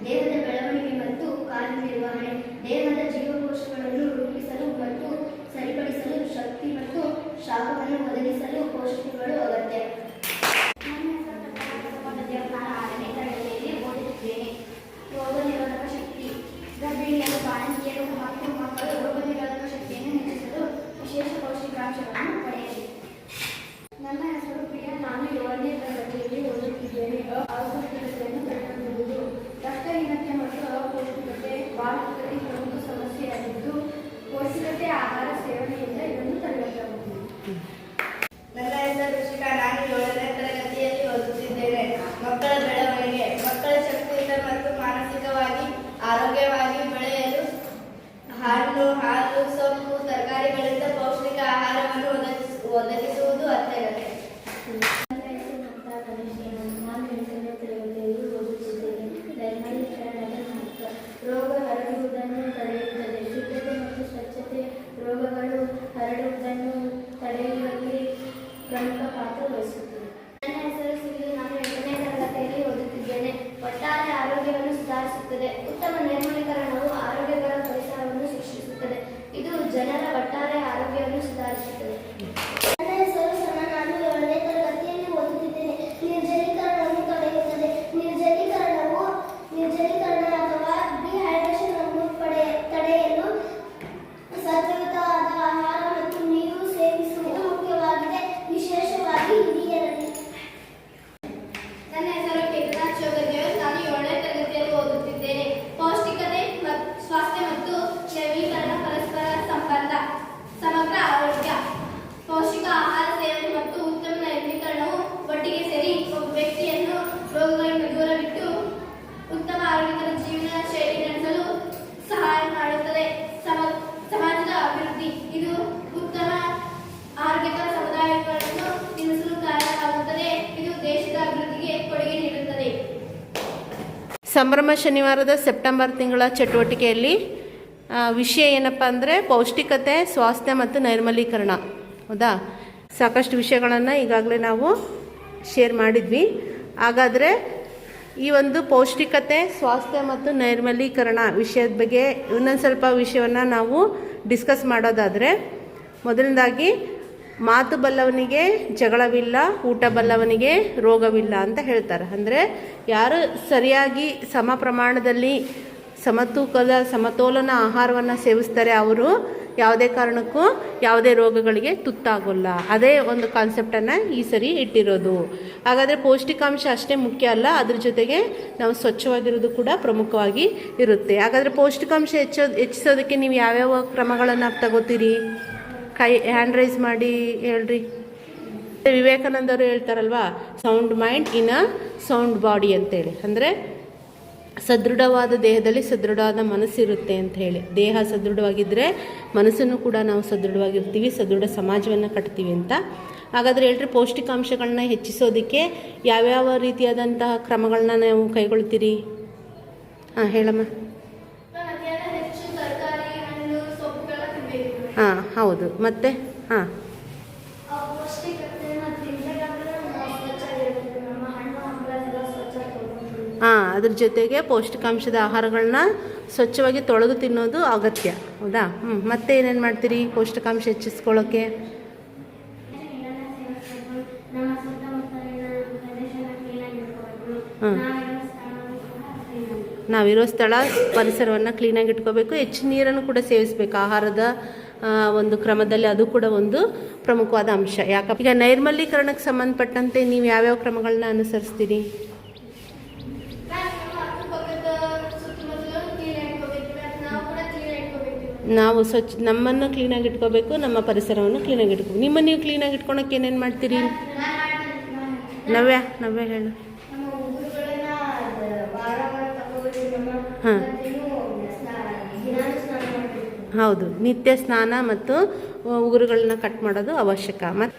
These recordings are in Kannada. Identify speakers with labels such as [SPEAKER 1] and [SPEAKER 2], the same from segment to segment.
[SPEAKER 1] ದೇಹದ ಬೆಳವಣಿಗೆ ಮತ್ತು ಕಾರ್ಯನಿರ್ವಹಣೆ, ದೇಹದ ಜೀವಕೋಶಗಳನ್ನು ರೂಪಿಸಲು ಮತ್ತು ಸರಿಪಡಿಸಲು ಶಕ್ತಿ ಮತ್ತು ಶಾಖವನ್ನು ಒದಗಿಸಲು ಪೋಷಕಗಳು ಅಗತ್ಯ. ರೋಗ ನಿರೋಧಕ ಶಕ್ತಿ, ಗರ್ಭಿಣಿಯರು, ಬಾಣಂತಿಯರು ಮತ್ತು ಮಕ್ಕಳು ರೋಗ ನಿರೋಧಕ ಶಕ್ತಿಯನ್ನು ಹೆಚ್ಚಿಸಲು ವಿಶೇಷ ಪೌಷ್ಟಿಕಾಂಶಗಳನ್ನು ಪಡೆಯಲಿ. ನನ್ನ ಹೆಸರು ಪ್ರಿಯಾ. ನಾನು 7ನೇ ತರಗತಿಯಲ್ಲಿ ಓದುತ್ತಿದ್ದೇನೆ. ಅಪೌಷ್ಟಿಕತೆಯನ್ನು ತಡೆಗಟ್ಟುವುದು. ರಕ್ತಹೀನತೆ ಮತ್ತು ಅಪೌಷ್ಟಿಕತೆ ಬಾಲಕರಲ್ಲಿ ಪ್ರಮುಖ ಸಮಸ್ಯೆಯಾಗಿದ್ದು, ಪೌಷ್ಟಿಕತೆ ಆಹಾರ ಸೇವನೆಯಿಂದ ಇದನ್ನು ತಡೆಗಟ್ಟಬಹುದು.
[SPEAKER 2] ನನ್ನ ಹೆಸರು ಋಷಿಕಾ. ನಾನು 7ನೇ ತರಗತಿಯಲ್ಲಿ ಓದುತ್ತಿದ್ದೇನೆ. ಮಕ್ಕಳ ಬೆಳವಣಿಗೆ. ಮಕ್ಕಳ ಶಕ್ತಿಯುತ ಮತ್ತು ಮಾನಸಿಕವಾಗಿ ಆರೋಗ್ಯವಾಗಿ ಬೆಳೆಯಲು ಹಣ್ಣು, ಹಾಲು, ಸೊಪ್ಪು, ತರಕಾರಿಗಳಿಂದ ಪೌಷ್ಟಿಕ ಆಹಾರವನ್ನು ಒದಗಿಸುವುದು ಅತ್ಯಗತ್ಯ.
[SPEAKER 1] ನನ್ನ ಹೆಸರು ಮಮತಾ ಗಣೇಶ್. ನಾನು 8ನೇ ತರಗತಿಯಲ್ಲಿ ಓದುತ್ತಿದ್ದೇನೆ. ನೈರ್ಮಲೀಕರಣದ ಮಹತ್ವ. ರೋಗ ಹರಡುವುದನ್ನು ತಡೆಯುತ್ತದೆ. ಶುದ್ಧತೆ ಮತ್ತು ಸ್ವಚ್ಛತೆ ರೋಗಗಳು ಹರಡುವುದನ್ನು ತಡೆಯುವಲ್ಲಿ ಪ್ರಮುಖ ಪಾತ್ರ ವಹಿಸುತ್ತದೆ. ನನ್ನ ಹೆಸರು ಸಿಂಧು. ನಾನು 8ನೇ ತರಗತಿಯಲ್ಲಿ ಓದುತ್ತಿದ್ದೇನೆ. ಒಟ್ಟಾರೆ ಆರೋಗ್ಯವನ್ನು ಸುಧಾರಿಸುತ್ತದೆ. ಉತ್ತಮ ನೈರ್ಮಲೀಕರಣವು ಆರೋಗ್ಯಕರ ಪರಿಸರವನ್ನು ಸೃಷ್ಟಿಸುತ್ತದೆ. ಇದು ಜನರ ಒಟ್ಟಾರೆ ಆರೋಗ್ಯವನ್ನು ಸುಧಾರಿಸುತ್ತದೆ. ನನ್ನ ಹೆಸರು ಸನ. ನಾನು 7ನೇ ತರಗತಿಯಲ್ಲಿ ಓದುತ್ತಿದ್ದೇನೆ. ನಿರ್ಜಲೀಕರಣವನ್ನು ತಡೆಯುತ್ತದೆ. ನಿರ್ಜಲೀಕರಣ ಅಥವಾ ಡಿಹೈಡ್ರೇಷನ್ ಅನ್ನು ತಡೆಯಲು ಸತ್ವಯುತವಾದ ಆಹಾರ ಮತ್ತು ನೀರು ಸೇವಿಸುವುದು ಮುಖ್ಯವಾಗಿದೆ, ವಿಶೇಷವಾಗಿ ಹಿರಿಯರಲ್ಲಿ.
[SPEAKER 2] ನನ್ನ ಹೆಸರು ಕೇತನಾ ಚೋಗದೇವ್. ನಾನು 7ನೇ ತರಗತಿಯಲ್ಲಿ ಓದುತ್ತಿದ್ದೇನೆ. ಪೌಷ್ಟಿಕತೆ, ಸ್ವಾಸ್ಥ್ಯ ಮತ್ತು ನವೀಕರಣ ಪರಸ್ಪರ ಸಂಬಂಧ. ಸಮಗ್ರ ಆರೋಗ್ಯ. ಪೌಷ್ಟಿಕ ಆಹಾರ ಸೇವನೆ ಮತ್ತು ಉತ್ತಮ ನೈರ್ಮಲೀಕರಣವು ಒಟ್ಟಿಗೆ ಸೇರಿ ಒಬ್ಬ ವ್ಯಕ್ತಿಯನ್ನು ರೋಗಗಳಿಂದ ದೂರವಿಟ್ಟು ಉತ್ತಮ ಆರೋಗ್ಯಕರ ಜೀವನ ಶೈಲಿ ನಡೆಸಲು ಸಹಾಯ ಮಾಡುತ್ತದೆ. ಸಮಾಜದ ಅಭಿವೃದ್ಧಿ. ಇದು ಉತ್ತಮ ಆರೋಗ್ಯಕರ ಸಮುದಾಯಗಳನ್ನು ನಿರ್ಮಿಸಲು ಕಾರಣವಾಗುತ್ತದೆ. ಇದು ದೇಶದ ಅಭಿವೃದ್ಧಿಗೆ ಕೊಡುಗೆ ನೀಡುತ್ತದೆ.
[SPEAKER 3] ಸಂಭ್ರಮ ಶನಿವಾರದ ಸೆಪ್ಟೆಂಬರ್ ತಿಂಗಳ ಚಟುವಟಿಕೆಯಲ್ಲಿ ವಿಷಯ ಏನಪ್ಪ ಅಂದರೆ ಪೌಷ್ಟಿಕತೆ, ಸ್ವಾಸ್ಥ್ಯ ಮತ್ತು ನೈರ್ಮಲೀಕರಣ. ಹೌದಾ? ಸಾಕಷ್ಟು ವಿಷಯಗಳನ್ನು ಈಗಾಗಲೇ ನಾವು ಶೇರ್ ಮಾಡಿದ್ವಿ. ಹಾಗಾದರೆ ಈ ಒಂದು ಪೌಷ್ಟಿಕತೆ, ಸ್ವಾಸ್ಥ್ಯ ಮತ್ತು ನೈರ್ಮಲೀಕರಣ ವಿಷಯದ ಬಗ್ಗೆ ಇನ್ನೊಂದು ಸ್ವಲ್ಪ ವಿಷಯವನ್ನು ನಾವು ಡಿಸ್ಕಸ್ ಮಾಡೋದಾದರೆ, ಮೊದಲನೇದಾಗಿ ಮಾತು ಬಲ್ಲವನಿಗೆ ಜಗಳವಿಲ್ಲ, ಊಟ ಬಲ್ಲವನಿಗೆ ರೋಗವಿಲ್ಲ ಅಂತ ಹೇಳ್ತಾರೆ. ಅಂದರೆ ಯಾರು ಸರಿಯಾಗಿ ಸಮ ಪ್ರಮಾಣದಲ್ಲಿ ಸಮತೂಕದ ಸಮತೋಲನ ಆಹಾರವನ್ನು ಸೇವಿಸ್ತಾರೆ ಅವರು ಯಾವುದೇ ಕಾರಣಕ್ಕೂ ಯಾವುದೇ ರೋಗಗಳಿಗೆ ತುತ್ತಾಗೋಲ್ಲ. ಅದೇ ಒಂದು ಕಾನ್ಸೆಪ್ಟನ್ನು ಈ ಸರಿ ಇಟ್ಟಿರೋದು. ಹಾಗಾದರೆ ಪೌಷ್ಟಿಕಾಂಶ ಅಷ್ಟೇ ಮುಖ್ಯ ಅಲ್ಲ, ಅದ್ರ ಜೊತೆಗೆ ನಾವು ಸ್ವಚ್ಛವಾಗಿರೋದು ಕೂಡ ಪ್ರಮುಖವಾಗಿ ಇರುತ್ತೆ. ಹಾಗಾದರೆ ಪೌಷ್ಟಿಕಾಂಶ ಹೆಚ್ಚಿಸೋದಕ್ಕೆ ನೀವು ಯಾವ್ಯಾವ ಕ್ರಮಗಳನ್ನು ತಗೋತೀರಿ? ಹ್ಯಾಂಡ್ ರೈಸ್ ಮಾಡಿ ಹೇಳ್ರಿ. ವಿವೇಕಾನಂದರು ಹೇಳ್ತಾರಲ್ವಾ, sound mind in a sound body ಅಂತೇಳಿ. ಅಂದರೆ ಸದೃಢವಾದ ದೇಹದಲ್ಲಿ ಸದೃಢವಾದ ಮನಸ್ಸಿರುತ್ತೆ ಅಂತ ಹೇಳಿ. ದೇಹ ಸದೃಢವಾಗಿದ್ದರೆ ಮನಸ್ಸನ್ನು ಕೂಡ ನಾವು ಸದೃಢವಾಗಿರ್ತೀವಿ, ಸದೃಢ ಸಮಾಜವನ್ನು ಕಟ್ತೀವಿ ಅಂತ. ಹಾಗಾದರೆ ಹೇಳ್ರಿ, ಪೌಷ್ಟಿಕಾಂಶಗಳನ್ನ ಹೆಚ್ಚಿಸೋದಕ್ಕೆ ಯಾವ್ಯಾವ ರೀತಿಯಾದಂತಹ ಕ್ರಮಗಳನ್ನ ನಾವು ಕೈಗೊಳ್ತೀರಿ? ಹಾಂ ಹೇಳಮ್ಮ. ಹಾಂ ಹೌದು. ಮತ್ತೆ ಹಾಂ ಅದ್ರ ಜೊತೆಗೆ ಪೌಷ್ಟಿಕಾಂಶದ ಆಹಾರಗಳನ್ನ ಸ್ವಚ್ಛವಾಗಿ ತೊಳೆದು ತಿನ್ನೋದು ಅಗತ್ಯ. ಹೌದಾ? ಮತ್ತೆ ಏನೇನು ಮಾಡ್ತೀರಿ ಪೌಷ್ಟಿಕಾಂಶ ಹೆಚ್ಚಿಸ್ಕೊಳ್ಳೋಕ್ಕೆ? ನಾವಿರೋ ಸ್ಥಳ ಪರಿಸರವನ್ನು ಕ್ಲೀನಾಗಿ ಇಟ್ಕೋಬೇಕು. ಹೆಚ್ಚು ನೀರನ್ನು ಕೂಡ ಸೇವಿಸಬೇಕು ಆಹಾರದ ಒಂದು ಕ್ರಮದಲ್ಲಿ. ಅದು ಕೂಡ ಒಂದು ಪ್ರಮುಖವಾದ ಅಂಶ. ಯಾಕಪ್ಪ ಈಗ ನೈರ್ಮಲೀಕರಣಕ್ಕೆ ಸಂಬಂಧಪಟ್ಟಂತೆ ನೀವು ಯಾವ್ಯಾವ ಕ್ರಮಗಳನ್ನ ಅನುಸರಿಸ್ತೀರಿ? ನಾವು ನಮ್ಮನ್ನು ಕ್ಲೀನಾಗಿ ಇಟ್ಕೋಬೇಕು, ನಮ್ಮ ಪರಿಸರವನ್ನು ಕ್ಲೀನಾಗಿ ಇಟ್ಕೋಬೇಕು. ನಿಮ್ಮನ್ನು ನೀವು ಕ್ಲೀನಾಗಿ ಇಟ್ಕೊಳಕ್ಕೆ ಏನೇನು ಮಾಡ್ತೀರಿ? ನವ್ಯ ಹೇಳು. ಹಾಂ ಹೌದು, ನಿತ್ಯ ಸ್ನಾನ ಮತ್ತು ಉಗುರುಗಳನ್ನ ಕಟ್ ಮಾಡೋದು ಅವಶ್ಯಕ. ಮತ್ತು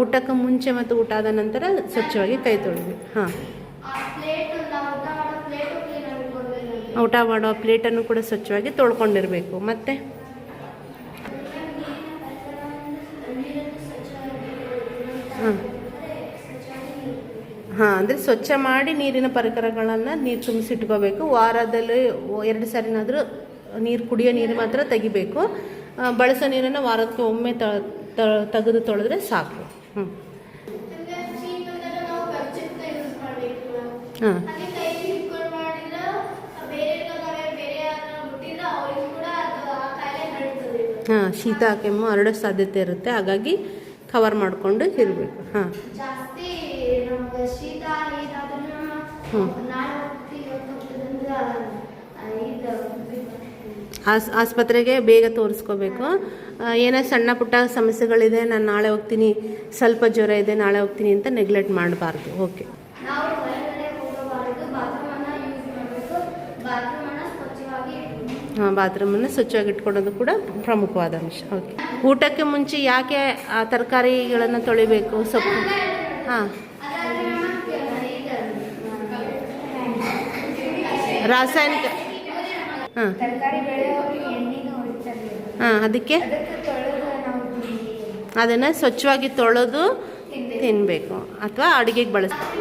[SPEAKER 3] ಊಟಕ್ಕೆ ಮುಂಚೆ ಮತ್ತು ಊಟ ಆದ ನಂತರ ಸ್ವಚ್ಛವಾಗಿ ಕೈ ತೊಳಿಬೇಕು. ಊಟ ಮಾಡೋ ಪ್ಲೇಟನ್ನು ಕೂಡ ಸ್ವಚ್ಛವಾಗಿ ತೊಳ್ಕೊಂಡಿರಬೇಕು. ಮತ್ತು ಹಾಂ, ಅಂದರೆ ಸ್ವಚ್ಛ ಮಾಡಿ ನೀರಿನ ಪರಿಕರಗಳನ್ನು ನೀರು ತುಂಬಿಸಿಟ್ಕೋಬೇಕು. ವಾರದಲ್ಲಿ 2 ಸಾರಿನಾದರೂ ನೀರು, ಕುಡಿಯೋ ನೀರು ಮಾತ್ರ ತೆಗಿಬೇಕು. ಬಳಸೋ ನೀರನ್ನು ವಾರಕ್ಕೆ ಒಮ್ಮೆ ತೆಗೆದು ತೊಳೆದ್ರೆ ಸಾಕು. ಹಾಂ ಹಾಂ, ಶೀತ ಕೆಮ್ಮು ಹರಡೋ ಸಾಧ್ಯತೆ ಇರುತ್ತೆ. ಹಾಗಾಗಿ ಕವರ್ ಮಾಡಿಕೊಂಡು ಇರಬೇಕು. ಹಾಂ
[SPEAKER 1] ಜಾಸ್ತಿ ನಮ್ಗೆ ಶೀತ
[SPEAKER 3] ಆಸ್ಪತ್ರೆಗೆ ಬೇಗ ತೋರಿಸ್ಕೋಬೇಕು. ಏನೋ ಸಣ್ಣ ಪುಟ್ಟ ಸಮಸ್ಯೆಗಳಿದೆ, ನಾನು ನಾಳೆ ಹೋಗ್ತೀನಿ, ಸ್ವಲ್ಪ ಜ್ವರ ಇದೆ ನಾಳೆ ಹೋಗ್ತೀನಿ ಅಂತ ನೆಗ್ಲೆಕ್ಟ್ ಮಾಡಬಾರ್ದು. ಓಕೆ.
[SPEAKER 1] ನಾವು ಹೊರಗಡೆ ಹೋಗಬಾರದು, ಬಾತ್ರೂಮನ್ನು ಯೂಸ್ ಮಾಡಬೇಕು, ಬಾತ್ರೂಮನ್ನು ಸ್ವಚ್ಛವಾಗಿ ಇಟ್ಕೊಬೇಕು.
[SPEAKER 3] ಹಾಂ, ಬಾತ್ರೂಮನ್ನು ಸ್ವಚ್ಛವಾಗಿ ಇಟ್ಕೊಳ್ಳೋದು ಕೂಡ ಪ್ರಮುಖವಾದ ಅಂಶ. ಓಕೆ. ಊಟಕ್ಕೆ ಮುಂಚೆ ಯಾಕೆ ಆ ತರಕಾರಿಗಳನ್ನು ತೊಳಿಬೇಕು? ಸೊಪ್ಪು. ಹಾಂ, ರಾಸಾಯನಿಕ. ಹಾಂ
[SPEAKER 1] ತರಕಾರಿ ಬೆಳೆಯೋರಿಗೆ ಎಣ್ಣೆನೂ ಹೊಡಿತಾರೆ.
[SPEAKER 3] ಹಾಂ, ಅದಕ್ಕೆ ಅದನ್ನು ಸ್ವಚ್ಛವಾಗಿ ತೊಳೆದು ತಿನ್ನಬೇಕು ಅಥವಾ ಅಡುಗೆಗೆ ಬಳಸ್ಬೇಕು.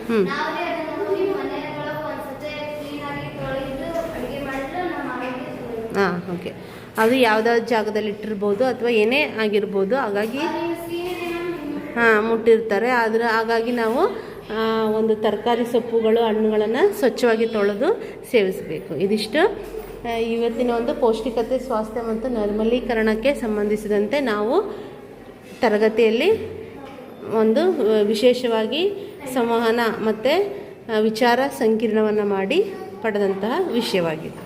[SPEAKER 3] ಹ್ಞೂ ಹಾಂ, ಓಕೆ. ಅದು ಯಾವುದಾದ್ರು ಜಾಗದಲ್ಲಿ ಇಟ್ಟಿರ್ಬೋದು ಅಥವಾ ಏನೇ ಆಗಿರ್ಬೋದು. ಹಾಗಾಗಿ ಹಾಂ, ಮುಟ್ಟಿರ್ತಾರೆ. ಹಾಗಾಗಿ ನಾವು ಒಂದು ತರಕಾರಿ ಸೊಪ್ಪುಗಳು ಹಣ್ಣುಗಳನ್ನು ಸ್ವಚ್ಛವಾಗಿ ತೊಳೆದು ಸೇವಿಸಬೇಕು. ಇದಿಷ್ಟು ಇವತ್ತಿನ ಒಂದು ಪೌಷ್ಟಿಕತೆ, ಸ್ವಾಸ್ಥ್ಯ ಮತ್ತು ನೈರ್ಮಲೀಕರಣಕ್ಕೆ ಸಂಬಂಧಿಸಿದಂತೆ ನಾವು ತರಗತಿಯಲ್ಲಿ ಒಂದು ವಿಶೇಷವಾಗಿ ಸಂವಹನ ಮತ್ತು ವಿಚಾರ ಸಂಕಿರಣವನ್ನು ಮಾಡಿ ಪಡೆದಂತಹ ವಿಷಯವಾಗಿದೆ.